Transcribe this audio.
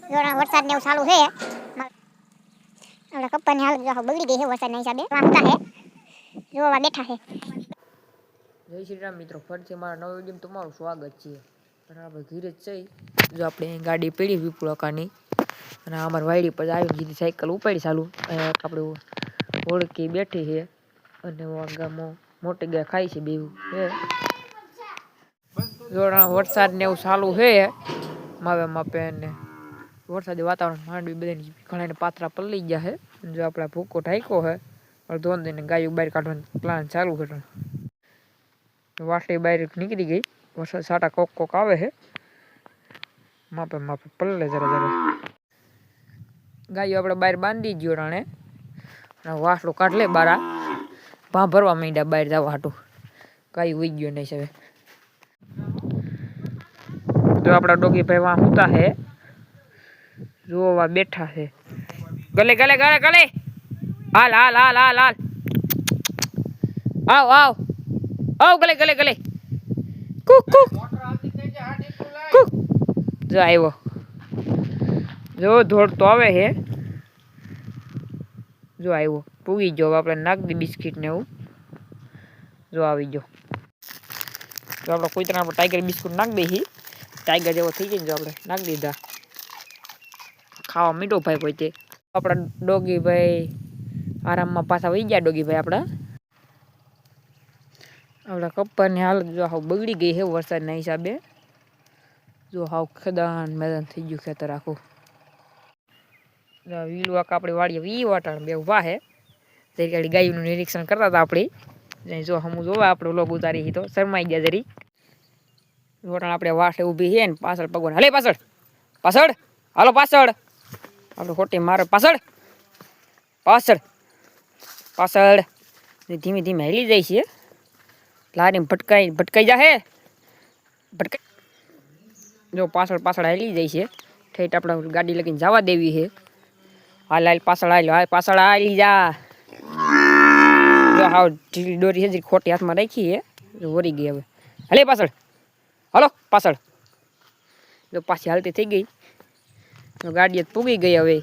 જોણા વરસાદ ને એવું ચાલુ છે આપણા કપ્પાની હાલત જો બગડી ગઈ છે વરસાદના હિસાબે વાંકતા છે જોવા બેઠા છે જય શ્રી રામ મિત્રો, ફરીથી મારા નવા વિડીયોમાં તમારું સ્વાગત છે. અને આપણે ઘીરે જ જઈ જો આપણે ગાડી પડી વિપુલકાની અને અમારી વાયડી પર આવી જીધી સાયકલ ઉપાડી ચાલુ આપણે ઓળખી બેઠી છે અને ગામમાં મોટી ગાય ખાઈ છે બેવું જોડા વરસાદ ને એવું ચાલુ છે માપે માપે ને વરસાદી વાતાવરણ માંડવી બધાની ઘણા પાત્રા પલળી ગયા છે. જો આપણે ભૂકો ઢાંક્યો છે અડધો ને ગાયું બહાર કાઢવાનો પ્લાન ચાલુ છે. વાટલી બહાર નીકળી ગઈ, વરસાદ સાટા કોક કોક આવે છે, માપે માપે પલળે જરા જરા. ગાયો આપણે બહાર બાંધી ગયો રાણે વાસલો કાઢ લે બારા ભા ભરવા માંડ્યા બહાર જવા હાટું. ગાયું ઉઈ ગયો નહીં હવે. જો આપણા ડોગી ભાઈ વાં હુતા છે, જોવા બેઠા છે. ગલે ગલે ગલે ગલે હાલ હાલ હાલ હાલ હાલ આવ આવ આવ ગલે ગલે ગલે કુક કુક કુક. જો આવ્યો, જો દોડતો આવે છે, જો આવ્યો પૂગી ગયો. આપણે નાખ દી બિસ્કીટ ને એવું, જો આવી ગયો. જો આપણે કોઈ ਤਰ੍ਹਾਂ ટાઈગર બિસ્કુટ નાખ દઈએ, ટાઈગર જેવો થઈ જાય ને જો આપણે નાખી દીધા. ખાવા મીઠો ભાઈ કોઈ તે આપણા ડોગી ભાઈ આરામમાં પાછા વહી ગયા. ડોગી ભાઈ આપણા કપ્પાની હાલત જો હાવ બગડી ગઈ છે વરસાદના હિસાબે. જો હાવ ખેદાન મેદાન થઈ ગયું ખેતર આખું. વીલુઆક આપણી વાડીએ વી વાટાણ બે ઉભા છે. તે ગાડી ગાયનું નિરીક્ષણ કરતા હતા આપણી. જો હમું જોવા આપણે લોગ ઉતારી તો શરમાઈ ગયા જરી. વટાણ આપણે વાટે ઊભી છે ને પાછળ પગવાન હલે પાછળ પાછળ હાલો પાછળ આપણે ખોટી મારે પાછળ પાછળ પાછળ ધીમે ધીમે હેલી જાય છે. લારી ભટકાઈ જાહે ભટકાઈ. જો પાછળ પાછળ હેલી જાય છે. ઠેઠ આપણે ગાડી લગીને જવા દેવી છે. હાલ હાલ પાછળ હાલ હાલ પાછળ હાલી જા. જો હાવ ઢીલી દોરી છે ખોટી હાથમાં રાખી છે, વરી ગઈ હવે. હલે પાછળ હાલો પાછળ. જો પાછી હાલતી થઈ ગઈ, ગાડી પૂગી ગઈ હવે.